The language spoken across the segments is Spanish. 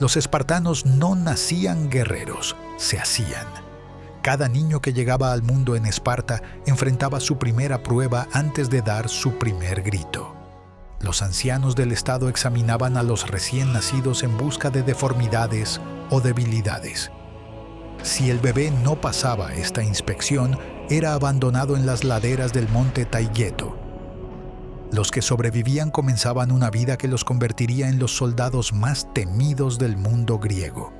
Los espartanos no nacían guerreros, se hacían. Cada niño que llegaba al mundo en Esparta enfrentaba su primera prueba antes de dar su primer grito. Los ancianos del estado examinaban a los recién nacidos en busca de deformidades o debilidades. Si el bebé no pasaba esta inspección, era abandonado en las laderas del monte Taygeto. Los que sobrevivían comenzaban una vida que los convertiría en los soldados más temidos del mundo griego.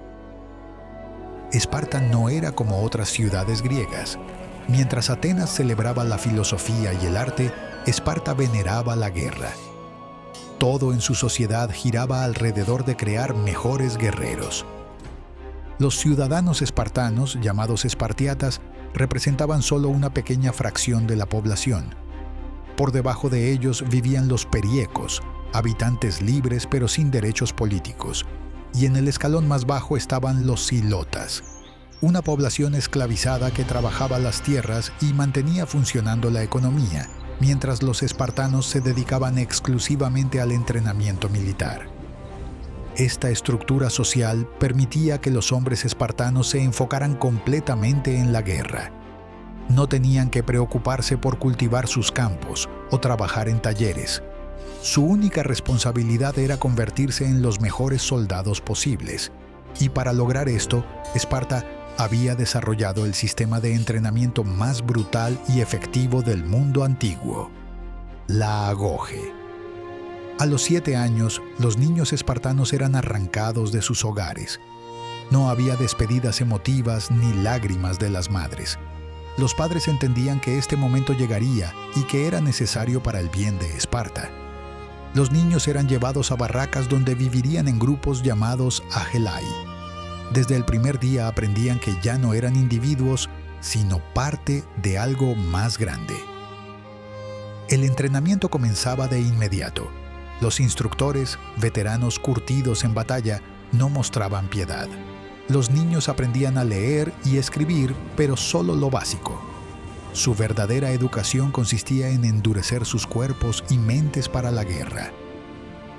Esparta no era como otras ciudades griegas. Mientras Atenas celebraba la filosofía y el arte, Esparta veneraba la guerra. Todo en su sociedad giraba alrededor de crear mejores guerreros. Los ciudadanos espartanos, llamados espartiatas, representaban solo una pequeña fracción de la población. Por debajo de ellos vivían los periecos, habitantes libres pero sin derechos políticos, y en el escalón más bajo estaban los zilotas, una población esclavizada que trabajaba las tierras y mantenía funcionando la economía, mientras los espartanos se dedicaban exclusivamente al entrenamiento militar. Esta estructura social permitía que los hombres espartanos se enfocaran completamente en la guerra. No tenían que preocuparse por cultivar sus campos o trabajar en talleres. Su única responsabilidad era convertirse en los mejores soldados posibles. Y para lograr esto, Esparta había desarrollado el sistema de entrenamiento más brutal y efectivo del mundo antiguo, la agoge. A los 7 años, los niños espartanos eran arrancados de sus hogares. No había despedidas emotivas ni lágrimas de las madres. Los padres entendían que este momento llegaría y que era necesario para el bien de Esparta. Los niños eran llevados a barracas donde vivirían en grupos llamados agelai. Desde el primer día aprendían que ya no eran individuos, sino parte de algo más grande. El entrenamiento comenzaba de inmediato. Los instructores, veteranos curtidos en batalla, no mostraban piedad. Los niños aprendían a leer y escribir, pero solo lo básico. Su verdadera educación consistía en endurecer sus cuerpos y mentes para la guerra.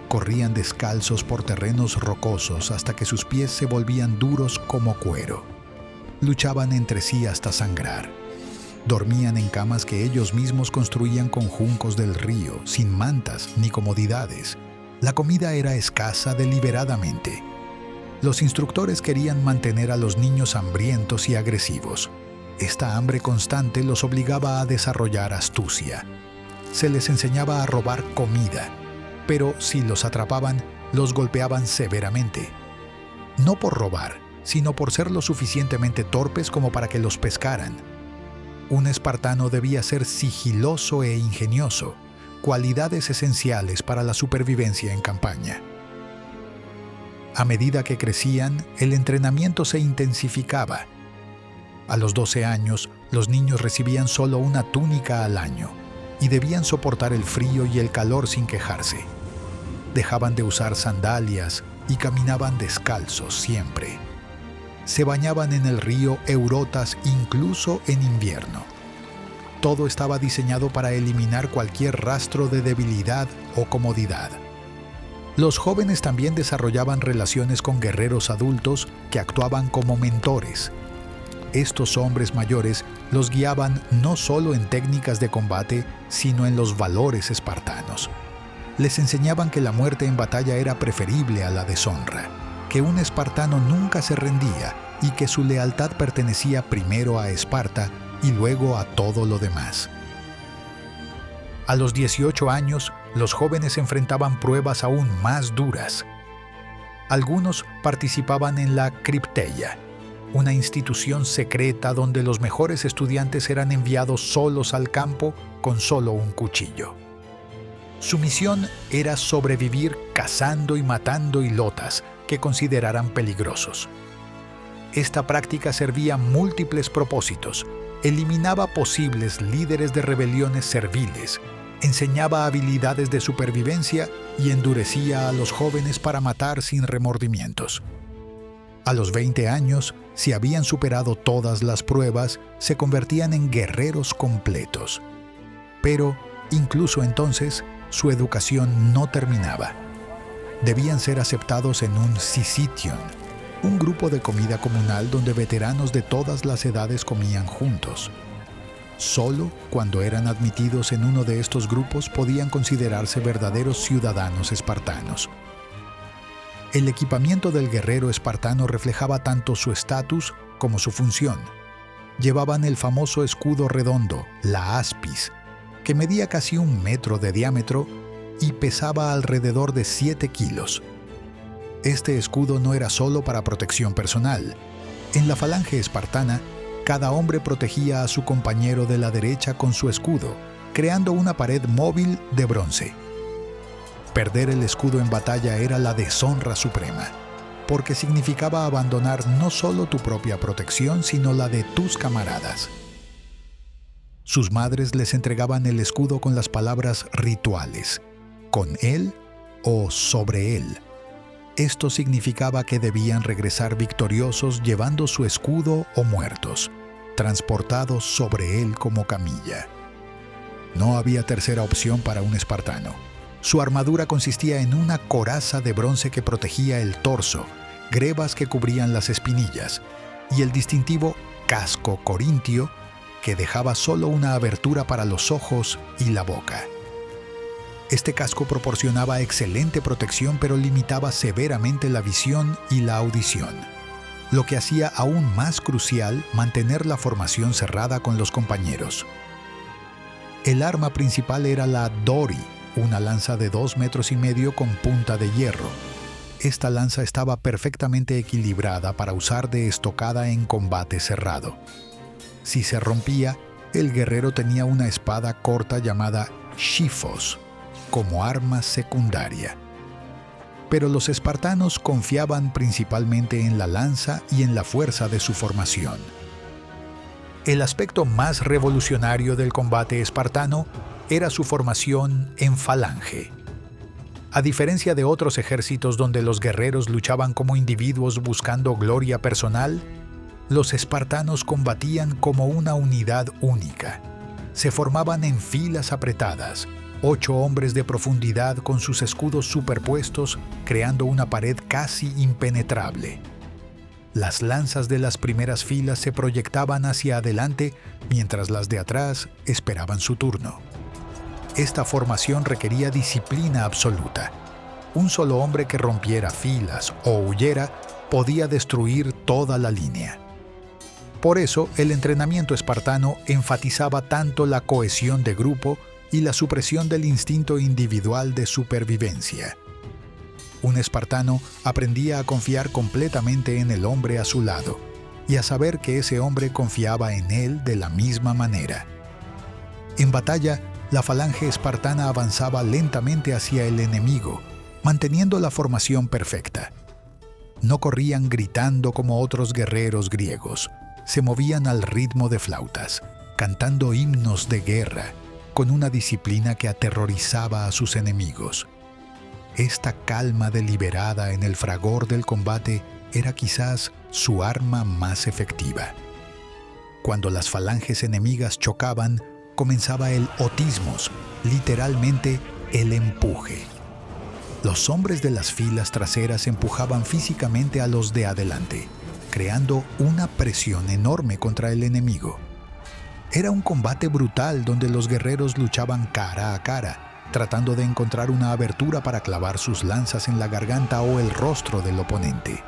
Corrían descalzos por terrenos rocosos hasta que sus pies se volvían duros como cuero. Luchaban entre sí hasta sangrar. Dormían en camas que ellos mismos construían con juncos del río, sin mantas ni comodidades. La comida era escasa deliberadamente. Los instructores querían mantener a los niños hambrientos y agresivos. Esta hambre constante los obligaba a desarrollar astucia. Se les enseñaba a robar comida, pero si los atrapaban, los golpeaban severamente. No por robar, sino por ser lo suficientemente torpes como para que los pescaran. Un espartano debía ser sigiloso e ingenioso, cualidades esenciales para la supervivencia en campaña. A medida que crecían, el entrenamiento se intensificaba. A los 12 años, los niños recibían solo una túnica al año y debían soportar el frío y el calor sin quejarse. Dejaban de usar sandalias y caminaban descalzos siempre. Se bañaban en el río Eurotas incluso en invierno. Todo estaba diseñado para eliminar cualquier rastro de debilidad o comodidad. Los jóvenes también desarrollaban relaciones con guerreros adultos que actuaban como mentores. Estos hombres mayores los guiaban no solo en técnicas de combate, sino en los valores espartanos. Les enseñaban que la muerte en batalla era preferible a la deshonra, que un espartano nunca se rendía y que su lealtad pertenecía primero a Esparta y luego a todo lo demás. A los 18 años, los jóvenes enfrentaban pruebas aún más duras. Algunos participaban en la Cripteia, una institución secreta donde los mejores estudiantes eran enviados solos al campo con solo un cuchillo. Su misión era sobrevivir cazando y matando ilotas que consideraran peligrosos. Esta práctica servía múltiples propósitos. Eliminaba posibles líderes de rebeliones serviles, enseñaba habilidades de supervivencia y endurecía a los jóvenes para matar sin remordimientos. A los 20 años, si habían superado todas las pruebas, se convertían en guerreros completos. Pero, incluso entonces, su educación no terminaba. debían ser aceptados en un syssition, un grupo de comida comunal donde veteranos de todas las edades comían juntos. Solo cuando eran admitidos en uno de estos grupos podían considerarse verdaderos ciudadanos espartanos. El equipamiento del guerrero espartano reflejaba tanto su estatus como su función. Llevaban el famoso escudo redondo, la aspis, que medía casi 1 metro de diámetro y pesaba alrededor de 7 kilos. Este escudo no era solo para protección personal. En la falange espartana, cada hombre protegía a su compañero de la derecha con su escudo, creando una pared móvil de bronce. Perder el escudo en batalla era la deshonra suprema, porque significaba abandonar no solo tu propia protección, sino la de tus camaradas. Sus madres les entregaban el escudo con las palabras rituales, con él o sobre él. Esto significaba que debían regresar victoriosos llevando su escudo o muertos, transportados sobre él como camilla. No había tercera opción para un espartano. Su armadura consistía en una coraza de bronce que protegía el torso, grebas que cubrían las espinillas, y el distintivo casco corintio que dejaba solo una abertura para los ojos y la boca. Este casco proporcionaba excelente protección, pero limitaba severamente la visión y la audición, lo que hacía aún más crucial mantener la formación cerrada con los compañeros. El arma principal era la dori, una lanza de 2,5 metros con punta de hierro. Esta lanza estaba perfectamente equilibrada para usar de estocada en combate cerrado. Si se rompía, el guerrero tenía una espada corta llamada shifos como arma secundaria. Pero los espartanos confiaban principalmente en la lanza y en la fuerza de su formación. El aspecto más revolucionario del combate espartano era su formación en falange. A diferencia de otros ejércitos donde los guerreros luchaban como individuos buscando gloria personal, los espartanos combatían como una unidad única. Se formaban en filas apretadas, 8 hombres de profundidad con sus escudos superpuestos, creando una pared casi impenetrable. Las lanzas de las primeras filas se proyectaban hacia adelante, mientras las de atrás esperaban su turno. Esta formación requería disciplina absoluta. Un solo hombre que rompiera filas o huyera podía destruir toda la línea. Por eso, el entrenamiento espartano enfatizaba tanto la cohesión de grupo y la supresión del instinto individual de supervivencia. Un espartano aprendía a confiar completamente en el hombre a su lado y a saber que ese hombre confiaba en él de la misma manera. En batalla, la falange espartana avanzaba lentamente hacia el enemigo, manteniendo la formación perfecta. No corrían gritando como otros guerreros griegos, se movían al ritmo de flautas, cantando himnos de guerra, con una disciplina que aterrorizaba a sus enemigos. Esta calma deliberada en el fragor del combate era quizás su arma más efectiva. Cuando las falanges enemigas chocaban, comenzaba el otismos, literalmente el empuje. Los hombres de las filas traseras empujaban físicamente a los de adelante, creando una presión enorme contra el enemigo. Era un combate brutal donde los guerreros luchaban cara a cara, tratando de encontrar una abertura para clavar sus lanzas en la garganta o el rostro del oponente.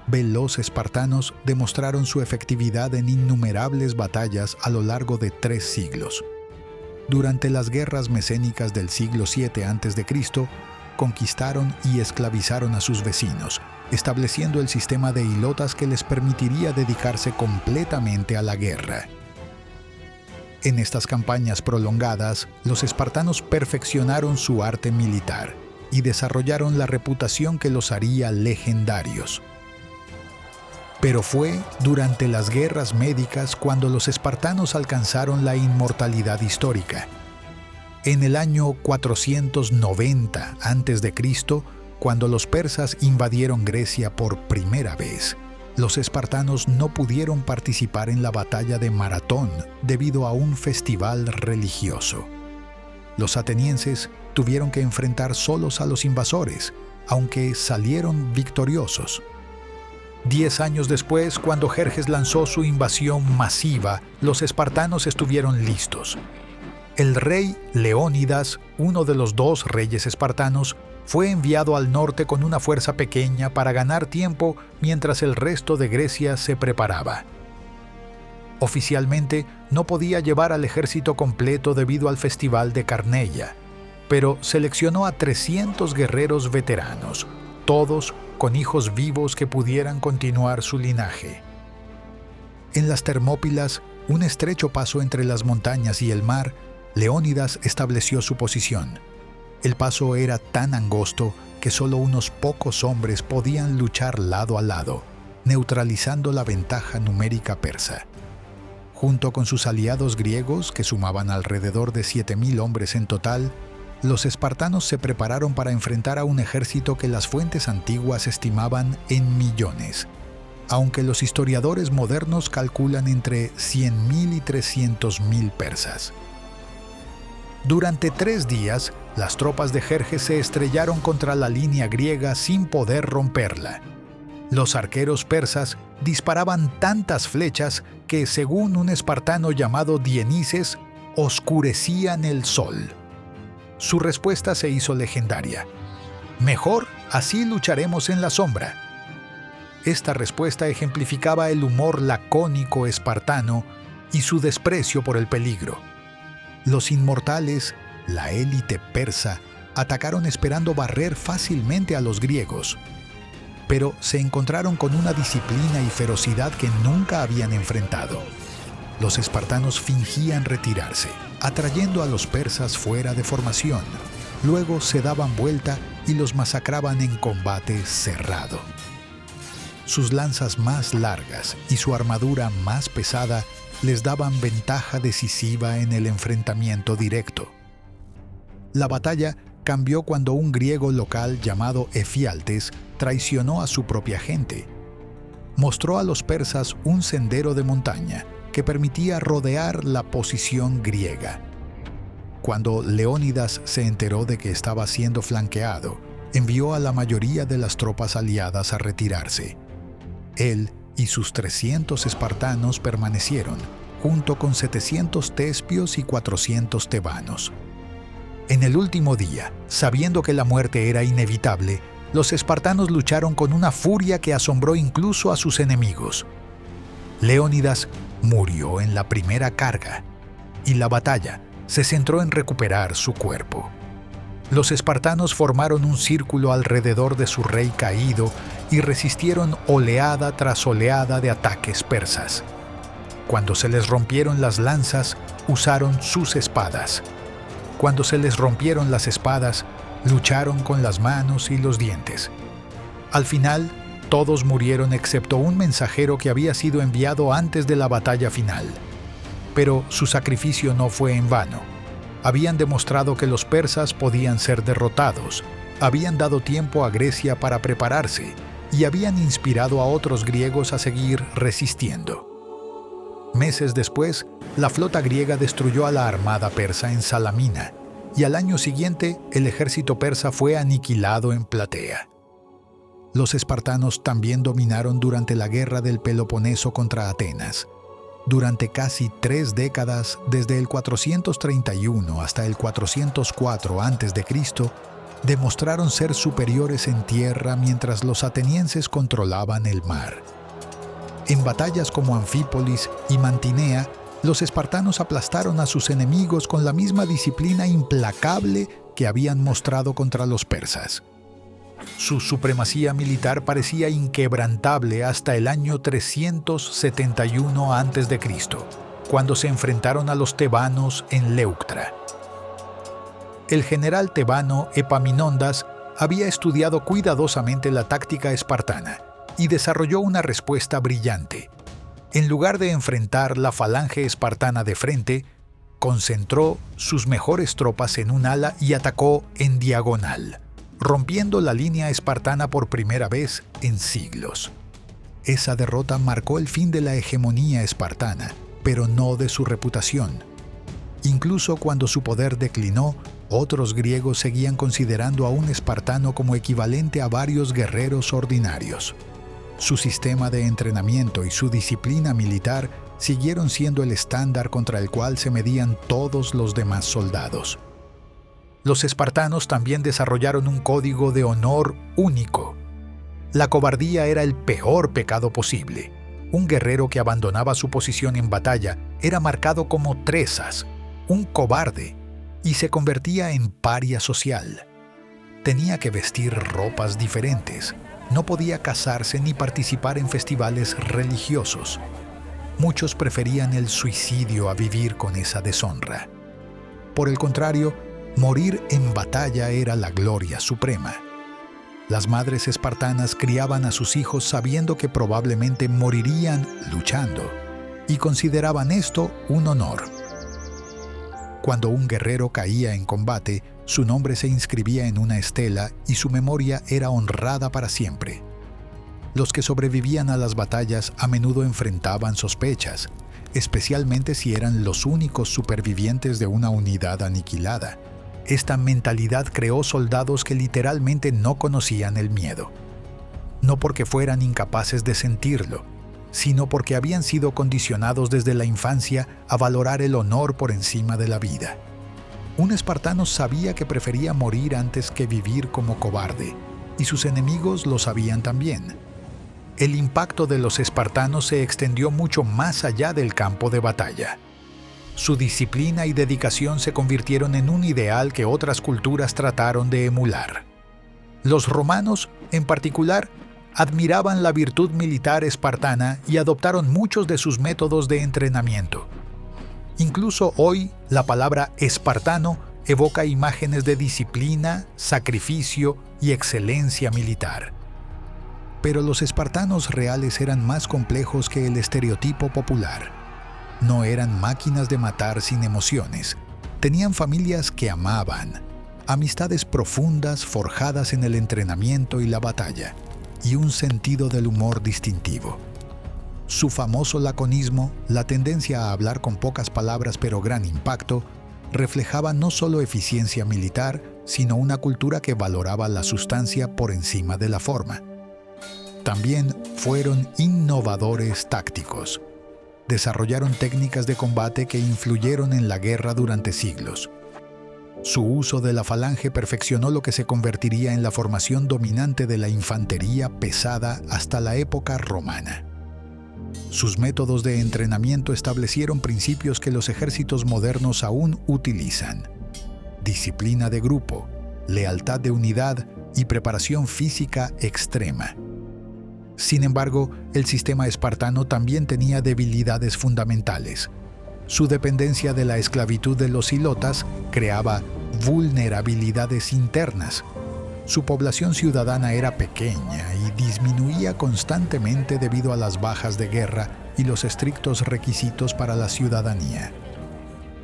Veloces espartanos demostraron su efectividad en innumerables batallas a lo largo de 3 siglos. Durante las guerras mesénicas del siglo VII a.C., conquistaron y esclavizaron a sus vecinos, estableciendo el sistema de hilotas que les permitiría dedicarse completamente a la guerra. En estas campañas prolongadas, los espartanos perfeccionaron su arte militar y desarrollaron la reputación que los haría legendarios. Pero fue durante las guerras médicas cuando los espartanos alcanzaron la inmortalidad histórica. En el año 490 a.C., cuando los persas invadieron Grecia por primera vez, los espartanos no pudieron participar en la batalla de Maratón debido a un festival religioso. Los atenienses tuvieron que enfrentar solos a los invasores, aunque salieron victoriosos. 10 años después, cuando Jerjes lanzó su invasión masiva, los espartanos estuvieron listos. El rey Leónidas, uno de los 2 reyes espartanos, fue enviado al norte con una fuerza pequeña para ganar tiempo mientras el resto de Grecia se preparaba. Oficialmente, no podía llevar al ejército completo debido al festival de Carneia, pero seleccionó a 300 guerreros veteranos, todos con hijos vivos que pudieran continuar su linaje. En las Termópilas, un estrecho paso entre las montañas y el mar, Leónidas estableció su posición. El paso era tan angosto que solo unos pocos hombres podían luchar lado a lado, neutralizando la ventaja numérica persa. Junto con sus aliados griegos, que sumaban alrededor de 7.000 hombres en total, los espartanos se prepararon para enfrentar a un ejército que las fuentes antiguas estimaban en millones, aunque los historiadores modernos calculan entre 100.000 y 300.000 persas. Durante 3 días, las tropas de Jerjes se estrellaron contra la línea griega sin poder romperla. Los arqueros persas disparaban tantas flechas que, según un espartano llamado Dienises, oscurecían el sol. Su respuesta se hizo legendaria: «Mejor, así lucharemos en la sombra». Esta respuesta ejemplificaba el humor lacónico espartano y su desprecio por el peligro. Los inmortales, la élite persa, atacaron esperando barrer fácilmente a los griegos, pero se encontraron con una disciplina y ferocidad que nunca habían enfrentado. Los espartanos fingían retirarse, atrayendo a los persas fuera de formación. Luego se daban vuelta y los masacraban en combate cerrado. Sus lanzas más largas y su armadura más pesada les daban ventaja decisiva en el enfrentamiento directo. La batalla cambió cuando un griego local llamado Efialtes traicionó a su propia gente. Mostró a los persas un sendero de montaña que permitía rodear la posición griega. Cuando Leónidas se enteró de que estaba siendo flanqueado, envió a la mayoría de las tropas aliadas a retirarse. Él y sus 300 espartanos permanecieron, junto con 700 tespios y 400 tebanos. En el último día, sabiendo que la muerte era inevitable, los espartanos lucharon con una furia que asombró incluso a sus enemigos. Leónidas murió en la primera carga, y la batalla se centró en recuperar su cuerpo. Los espartanos formaron un círculo alrededor de su rey caído y resistieron oleada tras oleada de ataques persas. Cuando se les rompieron las lanzas, usaron sus espadas. Cuando se les rompieron las espadas, lucharon con las manos y los dientes. Al final, todos murieron excepto un mensajero que había sido enviado antes de la batalla final. Pero su sacrificio no fue en vano. Habían demostrado que los persas podían ser derrotados, habían dado tiempo a Grecia para prepararse y habían inspirado a otros griegos a seguir resistiendo. Meses después, la flota griega destruyó a la armada persa en Salamina, y al año siguiente el ejército persa fue aniquilado en Platea. Los espartanos también dominaron durante la guerra del Peloponeso contra Atenas. Durante casi 3 décadas, desde el 431 hasta el 404 a.C., demostraron ser superiores en tierra mientras los atenienses controlaban el mar. En batallas como Anfípolis y Mantinea, los espartanos aplastaron a sus enemigos con la misma disciplina implacable que habían mostrado contra los persas. Su supremacía militar parecía inquebrantable hasta el año 371 a.C., cuando se enfrentaron a los tebanos en Leuctra. El general tebano Epaminondas había estudiado cuidadosamente la táctica espartana y desarrolló una respuesta brillante. En lugar de enfrentar la falange espartana de frente, concentró sus mejores tropas en un ala y atacó en diagonal, rompiendo la línea espartana por primera vez en siglos. Esa derrota marcó el fin de la hegemonía espartana, pero no de su reputación. Incluso cuando su poder declinó, Otros griegos seguían considerando a un espartano como equivalente a varios guerreros ordinarios. Su sistema de entrenamiento y su disciplina militar siguieron siendo el estándar contra el cual se medían todos los demás soldados. Los espartanos también desarrollaron un código de honor único. La cobardía era el peor pecado posible. Un guerrero que abandonaba su posición en batalla era marcado como tresas, un cobarde, y se convertía en paria social. Tenía que vestir ropas diferentes, no podía casarse ni participar en festivales religiosos. Muchos preferían el suicidio a vivir con esa deshonra. Por el contrario, morir en batalla era la gloria suprema. Las madres espartanas criaban a sus hijos sabiendo que probablemente morirían luchando, y consideraban esto un honor. Cuando un guerrero caía en combate, su nombre se inscribía en una estela y su memoria era honrada para siempre. Los que sobrevivían a las batallas a menudo enfrentaban sospechas, especialmente si eran los únicos supervivientes de una unidad aniquilada. Esta mentalidad creó soldados que literalmente no conocían el miedo. No porque fueran incapaces de sentirlo, sino porque habían sido condicionados desde la infancia a valorar el honor por encima de la vida. Un espartano sabía que prefería morir antes que vivir como cobarde, y sus enemigos lo sabían también. El impacto de los espartanos se extendió mucho más allá del campo de batalla. Su disciplina y dedicación se convirtieron en un ideal que otras culturas trataron de emular. Los romanos, en particular, admiraban la virtud militar espartana y adoptaron muchos de sus métodos de entrenamiento. Incluso hoy, la palabra espartano evoca imágenes de disciplina, sacrificio y excelencia militar. Pero los espartanos reales eran más complejos que el estereotipo popular. No eran máquinas de matar sin emociones. Tenían familias que amaban, amistades profundas forjadas en el entrenamiento y la batalla, y un sentido del humor distintivo. Su famoso laconismo, la tendencia a hablar con pocas palabras pero gran impacto, reflejaba no solo eficiencia militar, sino una cultura que valoraba la sustancia por encima de la forma. También fueron innovadores tácticos. Desarrollaron técnicas de combate que influyeron en la guerra durante siglos. Su uso de la falange perfeccionó lo que se convertiría en la formación dominante de la infantería pesada hasta la época romana. Sus métodos de entrenamiento establecieron principios que los ejércitos modernos aún utilizan: disciplina de grupo, lealtad de unidad y preparación física extrema. Sin embargo, el sistema espartano también tenía debilidades fundamentales. Su dependencia de la esclavitud de los hilotas creaba vulnerabilidades internas. Su población ciudadana era pequeña y disminuía constantemente debido a las bajas de guerra y los estrictos requisitos para la ciudadanía.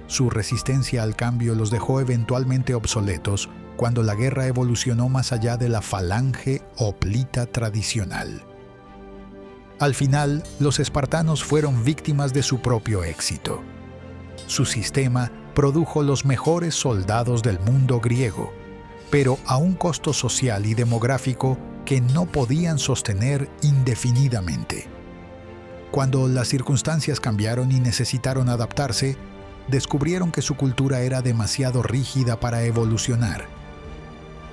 Su resistencia al cambio los dejó eventualmente obsoletos cuando la guerra evolucionó más allá de la falange hoplita tradicional. Al final, los espartanos fueron víctimas de su propio éxito. Su sistema produjo los mejores soldados del mundo griego, pero a un costo social y demográfico que no podían sostener indefinidamente. Cuando las circunstancias cambiaron y necesitaron adaptarse, descubrieron que su cultura era demasiado rígida para evolucionar.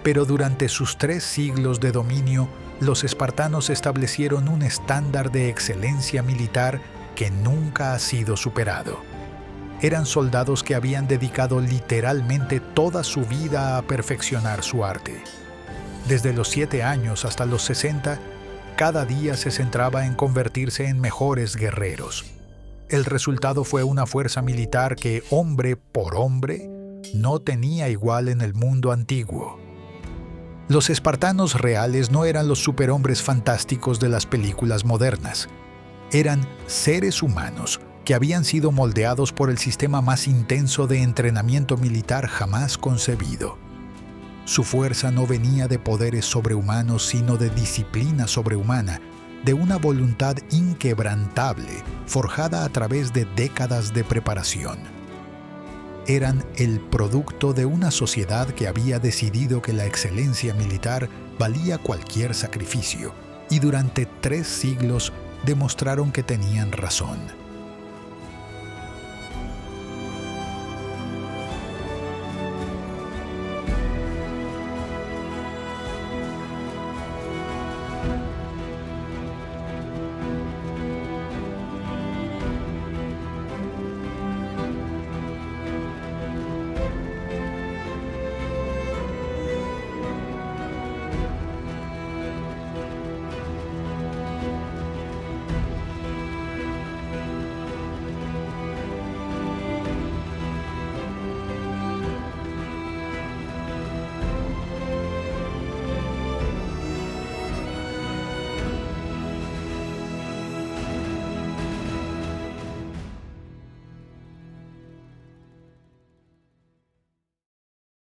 Pero durante sus 3 siglos de dominio, los espartanos establecieron un estándar de excelencia militar que nunca ha sido superado. Eran soldados que habían dedicado literalmente toda su vida a perfeccionar su arte. Desde los 7 años hasta los 60, cada día se centraba en convertirse en mejores guerreros. El resultado fue una fuerza militar que, hombre por hombre, no tenía igual en el mundo antiguo. Los espartanos reales no eran los superhombres fantásticos de las películas modernas. Eran seres humanos que habían sido moldeados por el sistema más intenso de entrenamiento militar jamás concebido. Su fuerza no venía de poderes sobrehumanos, sino de disciplina sobrehumana, de una voluntad inquebrantable, forjada a través de décadas de preparación. eran el producto de una sociedad que había decidido que la excelencia militar valía cualquier sacrificio, y durante 3 siglos demostraron que tenían razón.